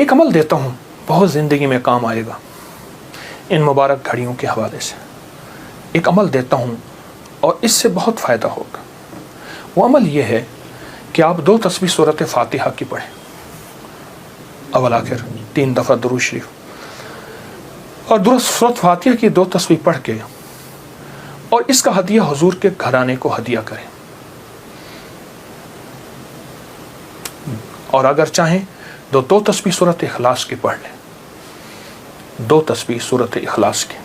ایک عمل دیتا ہوں، بہت زندگی میں کام آئے گا ان مبارک گھڑیوں کے حوالے سے. ایک عمل دیتا ہوں اور اس سے بہت فائدہ ہوگا. وہ عمل یہ ہے کہ آپ 2 تسبیح سورۃ فاتحہ کی پڑھیں، اول آخر 3 دفعہ درود شریف، اور سورۃ فاتحہ کی 2 تسبیح پڑھ کے اور اس کا ہدیہ حضور کے گھرانے کو ہدیہ کریں. اور اگر چاہیں تو 2 تسبیح سورۃ اخلاص کی پڑھ لیں، 2 تسبیح سورۃ اخلاص کی،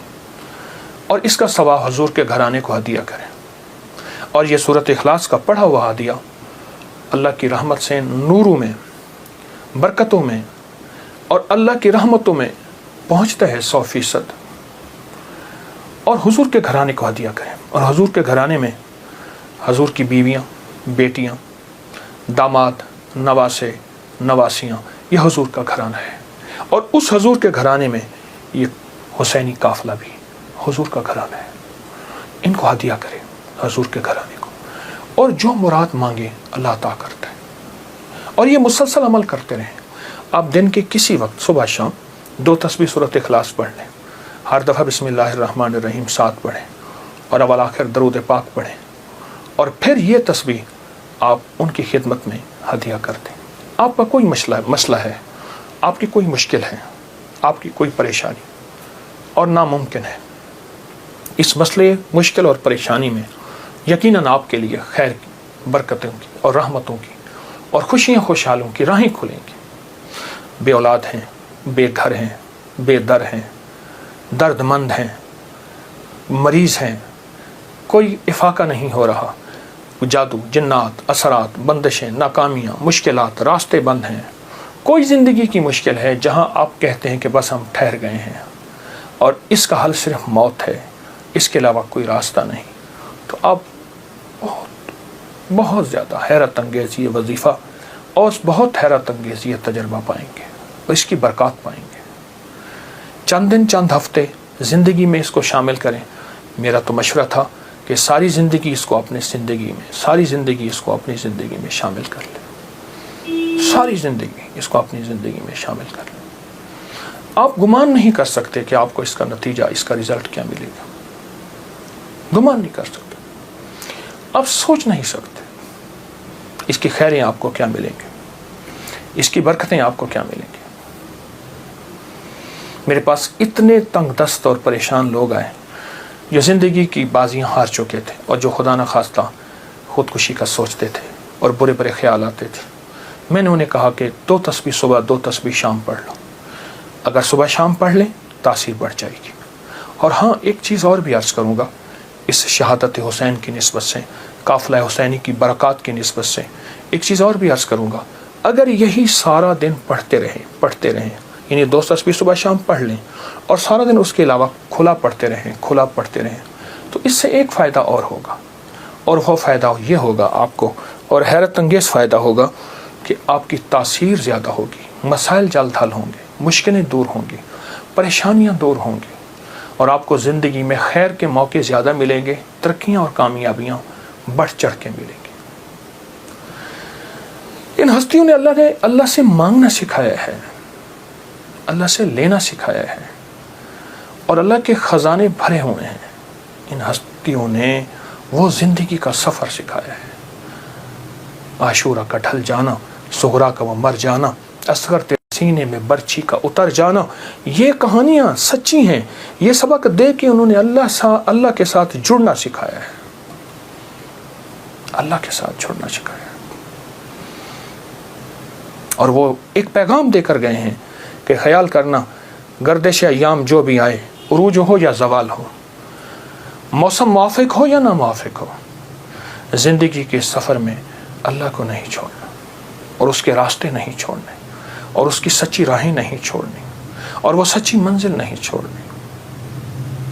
اور اس کا ثواب حضور کے گھرانے کو ہدیہ کریں. اور یہ سورۃ اخلاص کا پڑھا ہوا ہدیہ اللہ کی رحمت سے نوروں میں، برکتوں میں اور اللہ کی رحمتوں میں پہنچتا ہے 100%. اور حضور کے گھرانے کو ہدیہ کریں. اور حضور کے گھرانے میں حضور کی بیویاں، بیٹیاں، داماد، نواسے، نواسیاں، یہ حضور کا گھرانہ ہے. اور اس حضور کے گھرانے میں یہ حسینی قافلہ بھی حضور کا گھرانہ ہے. ان کو ہدیہ کریں حضور کے گھرانے کو، اور جو مراد مانگے اللہ عطا کرتا ہے. اور یہ مسلسل عمل کرتے رہیں. آپ دن کے کسی وقت صبح شام 2 تسبیح سورۃ اخلاص پڑھ لیں، ہر دفعہ بسم اللہ الرحمن الرحیم 7 پڑھیں، اور اول آخر درود پاک پڑھیں، اور پھر یہ تسبیح آپ ان کی خدمت میں ہدیہ کر دیں. آپ کا کوئی مسئلہ ہے، آپ کی کوئی مشکل ہے، آپ کی کوئی پریشانی اور ناممکن ہے، اس مسئلے، مشکل اور پریشانی میں یقیناً آپ کے لیے خیر کی، برکتوں کی اور رحمتوں کی اور خوشیاں خوشحالوں کی راہیں کھلیں گی. بے اولاد ہیں، بے گھر ہیں، بے در ہیں، درد مند ہیں، مریض ہیں، کوئی افاقہ نہیں ہو رہا، جادو، جنات، اثرات، بندشیں، ناکامیاں، مشکلات، راستے بند ہیں، کوئی زندگی کی مشکل ہے جہاں آپ کہتے ہیں کہ بس ہم ٹھہر گئے ہیں اور اس کا حل صرف موت ہے، اس کے علاوہ کوئی راستہ نہیں، تو آپ بہت زیادہ حیرت انگیز یہ وظیفہ اور بہت حیرت انگیز یہ تجربہ پائیں گے اور اس کی برکات پائیں گے. چند دن، چند ہفتے زندگی میں اس کو شامل کریں. میرا تو مشورہ تھا کہ ساری زندگی اس کو اپنی زندگی میں، ساری زندگی اس کو اپنی زندگی میں شامل کر لیں. ساری زندگی اس کو اپنی زندگی میں شامل کر لیں. آپ گمان نہیں کر سکتے کہ آپ کو اس کا نتیجہ، اس کا رزلٹ کیا ملے گا. گمان نہیں کر سکتے، آپ سوچ نہیں سکتے اس کی خیریں آپ کو کیا ملیں گے، اس کی برکتیں آپ کو کیا ملیں گی. میرے پاس اتنے تنگ دست اور پریشان لوگ آئے جو زندگی کی بازیاں ہار چکے تھے اور جو خدا نخواستہ خودکشی کا سوچتے تھے اور برے برے خیال آتے تھے. میں نے انہیں کہا کہ 2 تسبیح صبح، 2 تسبیح شام پڑھ لو. اگر صبح شام پڑھ لیں تاثیر بڑھ جائے گی. اور ہاں، ایک چیز اور بھی عرض کروں گا اس شہادت حسین کی نسبت سے، قافلہ حسینی کی برکات کی نسبت سے ایک چیز اور بھی عرض کروں گا. اگر یہی سارا دن پڑھتے رہیں، یعنی 2 تسبیح صبح شام پڑھ لیں اور سارا دن اس کے علاوہ کھلا پڑھتے رہیں، تو اس سے ایک فائدہ اور ہوگا، اور وہ فائدہ یہ ہوگا آپ کو، اور حیرت انگیز فائدہ ہوگا کہ آپ کی تاثیر زیادہ ہوگی، مسائل جلد حل ہوں گے، مشکلیں دور ہوں گی، پریشانیاں دور ہوں گی، اور آپ کو زندگی میں خیر کے موقع زیادہ ملیں گے، ترقیاں اور کامیابیاں بڑھ چڑھ کے ملیں گی. ان ہستیوں نے اللہ سے مانگنا سکھایا ہے، اللہ سے لینا سکھایا ہے، اور اللہ کے خزانے بھرے ہوئے ہیں. ان ہستیوں نے وہ زندگی کا سفر سکھایا ہے. عاشورہ کا ڈھل جانا، صغرا کا وہ مر جانا، اصغر تیرے سینے میں برچھی کا اتر جانا، یہ کہانیاں سچی ہیں. یہ سبق دے کے انہوں نے اللہ کے ساتھ جڑنا سکھایا ہے، اللہ کے ساتھ جڑنا سکھایا ہے. اور وہ ایک پیغام دے کر گئے ہیں کہ خیال کرنا، گردش ایام جو بھی آئے، عروج ہو یا زوال ہو، موسم موافق ہو یا نہ موافق ہو، زندگی کے سفر میں اللہ کو نہیں چھوڑنا، اور اس کے راستے نہیں چھوڑنے، اور اس کی سچی راہیں نہیں چھوڑنی، اور وہ سچی منزل نہیں چھوڑنی.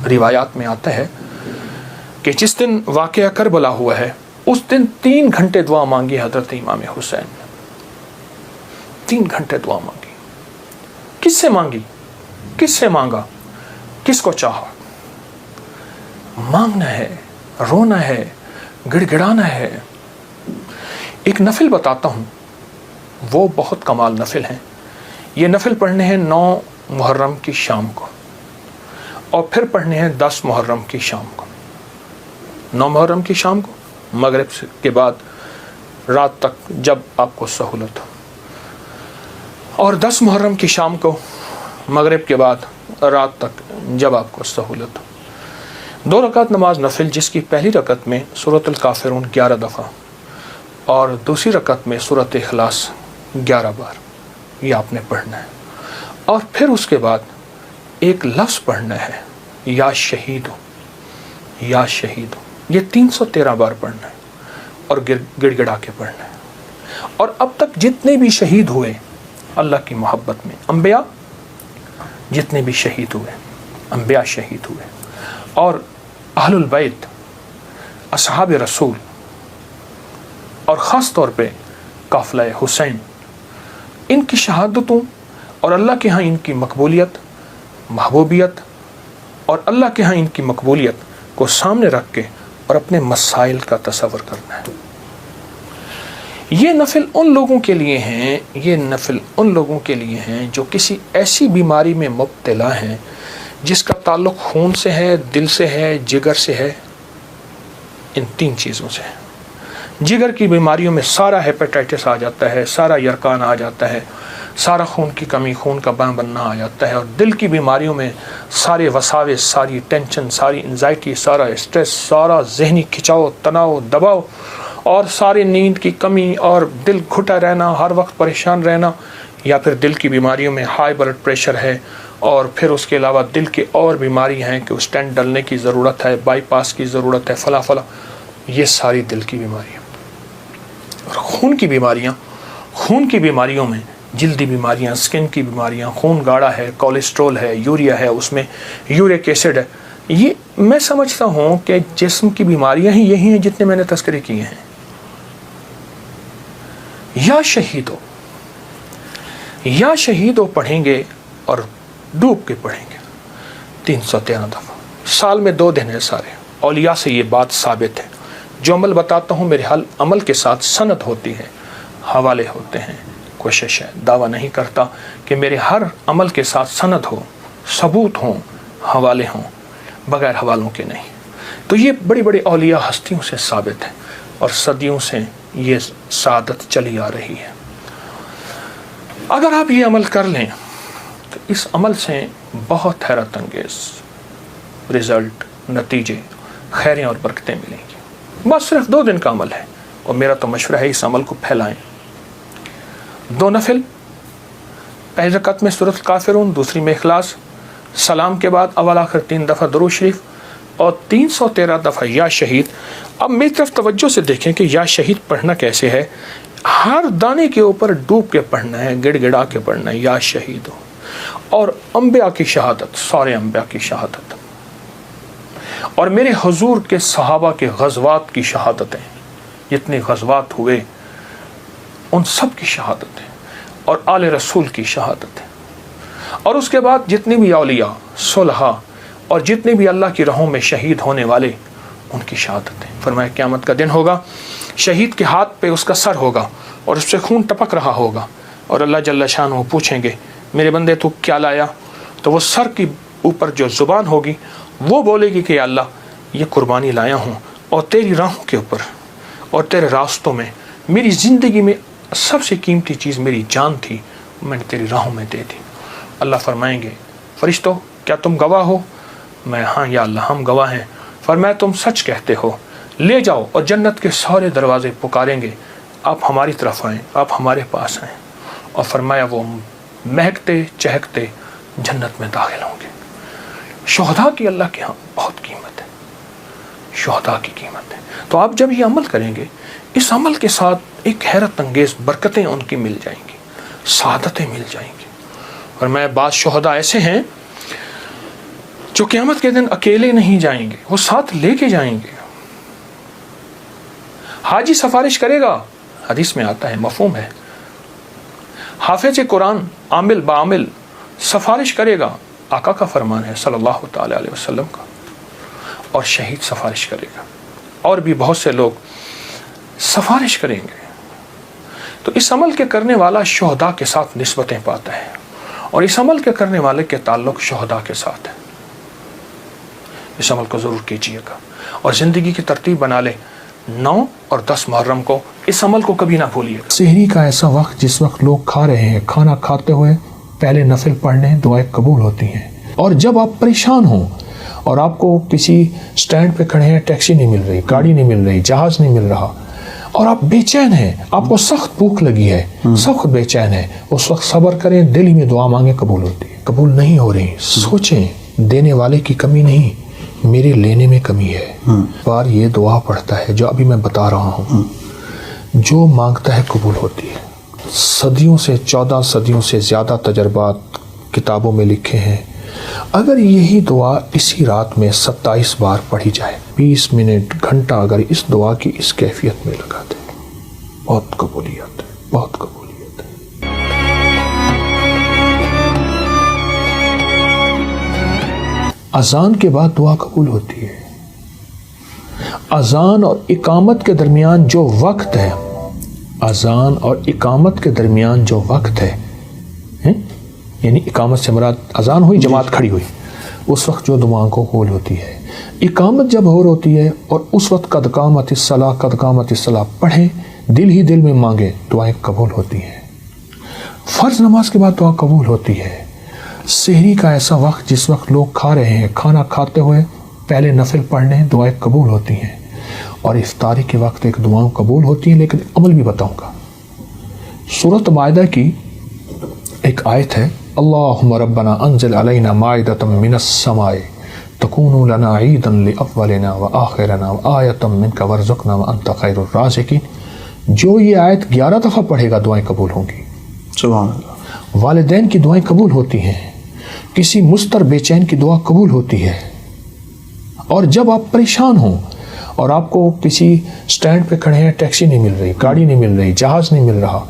روایات میں آتا ہے کہ جس دن واقعہ کربلا ہوا ہے اس دن 3 گھنٹے دعا مانگی حضرت امام حسین نے. 3 گھنٹے دعا مانگی. کس سے مانگی؟ کس سے مانگا؟ کس کو چاہا؟ مانگنا ہے، رونا ہے، گڑ گڑانا ہے. ایک نفل بتاتا ہوں، وہ بہت کمال نفل ہیں. یہ نفل پڑھنے ہیں 9 محرم کی شام کو، اور پھر پڑھنے ہیں 10 محرم کی شام کو۔ 9 محرم کی شام کو مغرب کے بعد رات تک جب آپ کو سہولت ہو، اور 10 محرم کی شام کو مغرب کے بعد رات تک جب آپ کو سہولت ہو۔ 2 رکعت نماز نفل، جس کی پہلی رکعت میں سورۃ الکافرون 11 دفعہ اور دوسری رکعت میں سورۃ اخلاص 11 بار، یہ آپ نے پڑھنا ہے۔ اور پھر اس کے بعد ایک لفظ پڑھنا ہے، یا شہید ہو، یا شہید ہو، یہ 313 بار پڑھنا ہے اور گڑ گڑا کے پڑھنا ہے۔ اور اب تک جتنے بھی شہید ہوئے اللہ کی محبت میں، انبیاء جتنے بھی شہید ہوئے، انبیاء شہید ہوئے، اور اہل البیت، اصحاب رسول، اور خاص طور پہ قافلہ حسین، ان کی شہادتوں اور اللہ کے ہاں ان کی مقبولیت، محبوبیت، اور اللہ کے ہاں ان کی مقبولیت کو سامنے رکھ کے اور اپنے مسائل کا تصور کرنا ہے۔ یہ نفل ان لوگوں کے لیے ہیں، یہ نفل ان لوگوں کے لیے ہیں جو کسی ایسی بیماری میں مبتلا ہیں جس کا تعلق خون سے ہے، دل سے ہے، جگر سے ہے، ان 3 چیزوں سے ہے۔ جگر کی بیماریوں میں سارا ہیپیٹائٹس آ جاتا ہے، سارا یرکان آ جاتا ہے، سارا خون کی کمی، خون کا بننا آ جاتا ہے، اور دل کی بیماریوں میں سارے وساوس، ساری ٹینشن، ساری انزائٹی، سارا اسٹریس، سارا ذہنی کھچاؤ، تناؤ، دباؤ، اور سارے نیند کی کمی، اور دل گھٹا رہنا، ہر وقت پریشان رہنا، یا پھر دل کی بیماریوں میں ہائی بلڈ پریشر ہے، اور پھر اس کے علاوہ دل کی اور بیماری ہیں کہ اسٹینٹ ڈلنے کی ضرورت ہے، بائی پاس کی ضرورت ہے، فلاں فلاں، یہ ساری دل کی بیماریاں۔ اور خون کی بیماریوں میں جلدی بیماریاں، سکن کی بیماریاں، خون گاڑھا ہے، کولیسٹرول ہے، یوریا ہے، اس میں یورک ایسڈ ہے، یہ میں سمجھتا ہوں کہ جسم کی بیماریاں ہی یہی ہیں جتنے میں نے تذکرے کیے ہیں۔ یا شہیدو پڑھیں گے اور ڈوب کے پڑھیں گے 313 دفعہ، سال میں 2 دن ہے سارے۔ اولیاء سے یہ بات ثابت ہے، جو عمل بتاتا ہوں میرے عمل کے ساتھ سند ہوتی ہے، حوالے ہوتے ہیں۔ کوشش ہے، دعویٰ نہیں کرتا کہ میرے ہر عمل کے ساتھ سند ہو، ثبوت ہوں، حوالے ہوں، بغیر حوالوں کے نہیں۔ تو یہ بڑی بڑی اولیاء ہستیوں سے ثابت ہے، اور صدیوں سے یہ سعادت چلی آ رہی ہے۔ اگر آپ یہ عمل کر لیں تو اس عمل سے بہت حیرت انگیز رزلٹ، نتیجے، خیریں اور برکتیں ملیں گی۔ بس صرف 2 دن کا عمل ہے، اور میرا تو مشورہ ہے اس عمل کو پھیلائیں۔ 2 نفل، پہلی رکعت میں سورۃ الکافرون، دوسری میں اخلاص، سلام کے بعد اول آخر 3 دفعہ درود شریف، اور 313 دفعہ یا شہید۔ اب میری طرف توجہ سے دیکھیں کہ یا شہید پڑھنا کیسے ہے۔ ہر دانے کے اوپر ڈوب کے پڑھنا ہے، گڑ گڑا کے پڑھنا ہے، یا شہید ہو۔ اور انبیاء کی شہادت، سارے انبیاء کی شہادت، اور میرے حضور کے صحابہ کے غزوات کی شہادتیں، جتنے غزوات ہوئے ان سب کی شہادتیں، اور آل رسول کی شہادتیں، اور اس کے بعد جتنے بھی اولیاء، صلحاء، اور جتنے بھی اللہ کی راہوں میں شہید ہونے والے، ان کی شہادتیں۔ فرمایا قیامت کا دن ہوگا، شہید کے ہاتھ پہ اس کا سر ہوگا، اور اس سے خون ٹپک رہا ہوگا، اور اللہ جل شانہ پوچھیں گے میرے بندے تو کیا لایا؟ تو وہ سر کی اوپر جو زبان ہوگی وہ بولے گی کہ اللہ یہ قربانی لایا ہوں، اور تیری راہوں کے اوپر اور تیرے راستوں میں، میری زندگی میں سب سے قیمتی چیز میری جان تھی، میں نے تیری راہوں میں دے دی۔ اللہ فرمائیں گے فرشتوں کیا تم گواہ ہو؟ میں ہاں یا اللہ ہم گواہ ہیں۔ فرمایا تم سچ کہتے ہو، لے جاؤ، اور جنت کے سارے دروازے پکاریں گے آپ ہماری طرف آئیں، آپ ہمارے پاس آئیں، اور فرمایا وہ مہکتے چہکتے جنت میں داخل ہوں گے۔ شہداء کی اللہ کے ہاں بہت قیمت ہے، شہداء کی قیمت ہے۔ تو آپ جب یہ عمل کریں گے، اس عمل کے ساتھ ایک حیرت انگیز برکتیں ان کی مل جائیں گی، سعادتیں مل جائیں گی۔ اور میں بعض شہداء ایسے ہیں جو قیامت کے دن اکیلے نہیں جائیں گے، وہ ساتھ لے کے جائیں گے۔ حاجی سفارش کرے گا، حدیث میں آتا ہے، مفہوم ہے۔ حافظ قرآن عامل بعامل سفارش کرے گا، آقا کا فرمان ہے صلی اللہ تعالی علیہ وسلم کا، اور شہید سفارش کرے گا، اور بھی بہت سے لوگ سفارش کریں گے۔ تو اس عمل کے کرنے والا شہداء کے ساتھ نسبتیں پاتا ہے۔ اور اس عمل کے کرنے والے کے تعلق شہداء کے ساتھ ہے. اس عمل کو ضرور کیجیے گا اور زندگی کی ترتیب بنا لیں. 9 اور 10 محرم کو اس عمل کو کبھی نہ بھولیے. سحری کا ایسا وقت جس وقت لوگ کھا رہے ہیں، کھانا کھاتے ہوئے پہلے نفل پڑھ لیں، دعائیں قبول ہوتی ہیں. اور جب آپ پریشان ہوں اور آپ کو کسی سٹینڈ پہ کھڑے ہیں، ٹیکسی نہیں مل رہی، گاڑی نہیں مل رہی، جہاز نہیں مل رہا، اور آپ بے چین ہیں، آپ کو سخت بھوک لگی ہے، سخت بے چین ہے، اس وقت صبر کریں، دل ہی میں دعا مانگیں، قبول ہوتی ہے. قبول نہیں ہو رہی، سوچیں دینے والے کی کمی نہیں، میرے لینے میں کمی ہے. بار یہ دعا پڑھتا ہے جو ابھی میں بتا رہا ہوں، جو مانگتا ہے قبول ہوتی ہے. صدیوں سے 14 صدیوں سے زیادہ تجربات کتابوں میں لکھے ہیں. اگر یہی دعا اسی رات میں 27 بار پڑھی جائے، 20 منٹ گھنٹہ اگر اس دعا کی اس کیفیت میں لگا دیں، بہت قبولیت ہے، بہت قبولیت ہے. اذان کے بعد دعا قبول ہوتی ہے. اذان اور اقامت کے درمیان جو وقت ہے، اذان اور اقامت کے درمیان جو وقت ہے، یعنی اقامت سے مراد اذان ہوئی، جماعت کھڑی ہوئی، اس وقت جو دعاؤں کو قبول ہوتی ہے. اقامت جب ہو ہوتی ہے اور اس وقت قد قامت الصلاۃ، قد قامت الصلاۃ پڑھیں، دل ہی دل میں مانگیں، دعائیں قبول ہوتی ہیں. فرض نماز کے بعد دعا قبول ہوتی ہے. سحری کا ایسا وقت جس وقت لوگ کھا رہے ہیں، کھانا کھاتے ہوئے پہلے نفل پڑھ لیں، دعائیں قبول ہوتی ہیں. اور افطاری کے وقت ایک دعائیں قبول ہوتی ہیں، لیکن عمل بھی بتاؤں گا. سورۃ مائدہ کی ایک آیت ہے، اللہم ربنا انزل علینا مائدۃ من السماء تکون لنا عیدا لاولنا وآخرنا وآیۃ منک وارزقنا وانت خیر الرازقین. جو یہ آیت 11 دفعہ پڑھے گا دعائیں قبول ہوں گی. سبحان اللہ. والدین کی دعائیں قبول ہوتی ہیں، کسی مضطر بے چین کی دعا قبول ہوتی ہے. اور جب آپ پریشان ہوں اور آپ کو کسی سٹینڈ پہ کھڑے ہیں، ٹیکسی نہیں مل رہی، گاڑی نہیں مل رہی، جہاز نہیں مل رہا،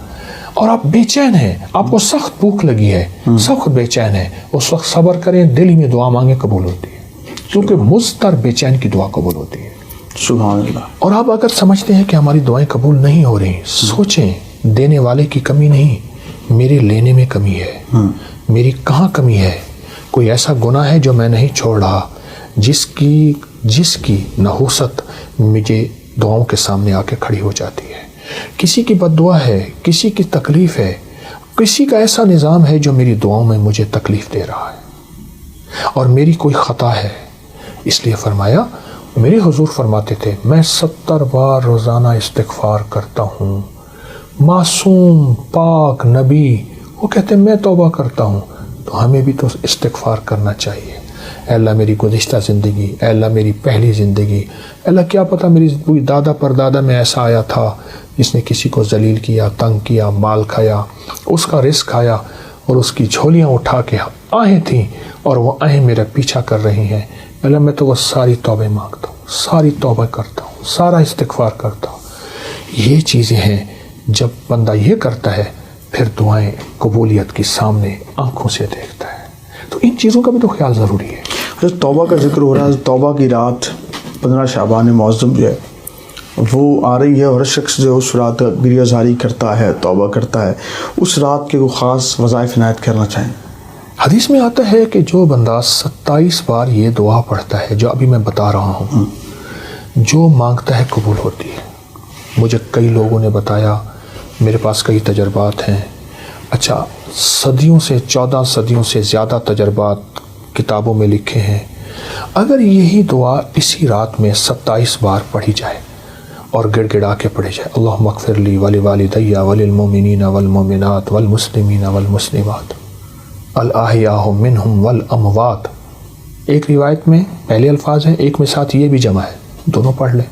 اور آپ بے چین ہیں، آپ کو سخت بھوک لگی ہے، سخت بے چین ہے، اس وقت صبر کریں، دل ہی میں دعا مانگیں، قبول ہوتی ہے. کیونکہ مضطر بے چین کی دعا قبول ہوتی ہے. سبحان اللہ. اور آپ اگر سمجھتے ہیں کہ ہماری دعائیں قبول نہیں ہو رہی، سوچیں دینے والے کی کمی نہیں، میرے لینے میں کمی ہے. میری کہاں کمی ہے؟ کوئی ایسا گناہ ہے جو میں نہیں چھوڑ رہا، جس کی نحوست مجھے دعاؤں کے سامنے آ کے کھڑی ہو جاتی ہے. کسی کی بد دعا ہے، کسی کی تکلیف ہے، کسی کا ایسا نظام ہے جو میری دعاؤں میں مجھے تکلیف دے رہا ہے، اور میری کوئی خطا ہے. اس لیے فرمایا، میرے حضور فرماتے تھے، میں 70 بار روزانہ استغفار کرتا ہوں. معصوم پاک نبی وہ کہتے ہیں میں توبہ کرتا ہوں. تو ہمیں بھی تو استغفار کرنا چاہیے. اے اللہ میری گزشتہ زندگی، اے اللہ میری پہلی زندگی، اے اللہ کیا پتہ میری کوئی دادا پردادا میں ایسا آیا تھا جس نے کسی کو ذلیل کیا، تنگ کیا، مال کھایا، اس کا رزق کھایا، اور اس کی جھولیاں اٹھا کے آہیں تھیں اور وہ آہیں میرا پیچھا کر رہی ہیں. اے اللہ میں تو وہ ساری توبہ مانگتا ہوں، ساری توبہ کرتا ہوں، سارا استغفار کرتا ہوں. یہ چیزیں ہیں، جب بندہ یہ کرتا ہے پھر دعائیں قبولیت کی سامنے آنکھوں سے دیکھتا ہے. تو ان چیزوں کا بھی تو خیال ضروری ہے. توبہ کا ذکر ہو رہا ہے، توبہ کی رات 15 شعبان معظم جو ہے وہ آ رہی ہے، اور ہر شخص جو اس رات گریہ زاری کرتا ہے، توبہ کرتا ہے، اس رات کے وہ خاص وظائف عنایت کرنا چاہیں. حدیث میں آتا ہے کہ جو بندہ 27 بار یہ دعا پڑھتا ہے جو ابھی میں بتا رہا ہوں، جو مانگتا ہے قبول ہوتی ہے. مجھے کئی لوگوں نے بتایا، میرے پاس کئی تجربات ہیں. اچھا، صدیوں سے 14 صدیوں سے زیادہ تجربات کتابوں میں لکھے ہیں. اگر یہی دعا اسی رات میں 27 بار پڑھی جائے اور گڑ گڑا کے پڑھی جائے، اللہم اغفر لی ولوالدی وللمؤمنین والمؤمنات والمسلمین والمسلمات الاحیاء منہم والاموات. ایک روایت میں پہلے الفاظ ہیں، ایک میں ساتھ یہ بھی جمع ہے، دونوں پڑھ لیں.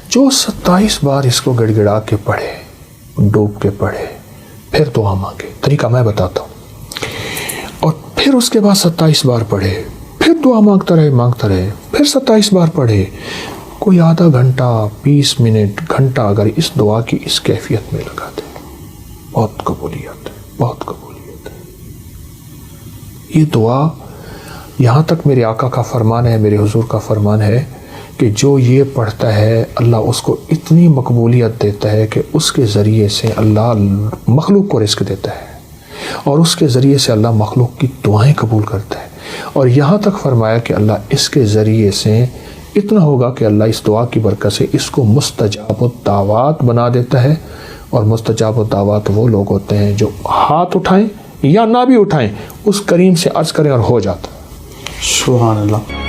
جو 27 بار اس کو گڑ گڑا کے پڑھے، ڈوب کے پڑھے، پھر دعا مانگے. طریقہ میں بتاتا ہوں. اور پھر اس کے بعد 27 بار پڑھے، پھر دعا مانگتا رہے، پھر 27 بار پڑھے. کوئی آدھا گھنٹہ، 20 منٹ، گھنٹہ اگر اس دعا کی اس کیفیت میں لگا دے، بہت قبولیت ہے، بہت قبولیت ہے. یہ دعا یہاں تک میرے آقا کا فرمان ہے، میرے حضور کا فرمان ہے کہ جو یہ پڑھتا ہے اللہ اس کو اتنی مقبولیت دیتا ہے کہ اس کے ذریعے سے اللہ مخلوق کو رزق دیتا ہے. اور اس کے ذریعے سے اللہ مخلوق کی دعائیں قبول کرتا ہے. اور یہاں تک فرمایا کہ اللہ اس کے ذریعے سے اتنا ہوگا کہ اللہ اس دعا کی برکت سے اس کو مستجاب الدعوات بنا دیتا ہے. اور مستجاب الدعوات وہ لوگ ہوتے ہیں جو ہاتھ اٹھائیں یا نہ بھی اٹھائیں، اس کریم سے عرض کریں اور ہو جاتا. سبحان اللہ.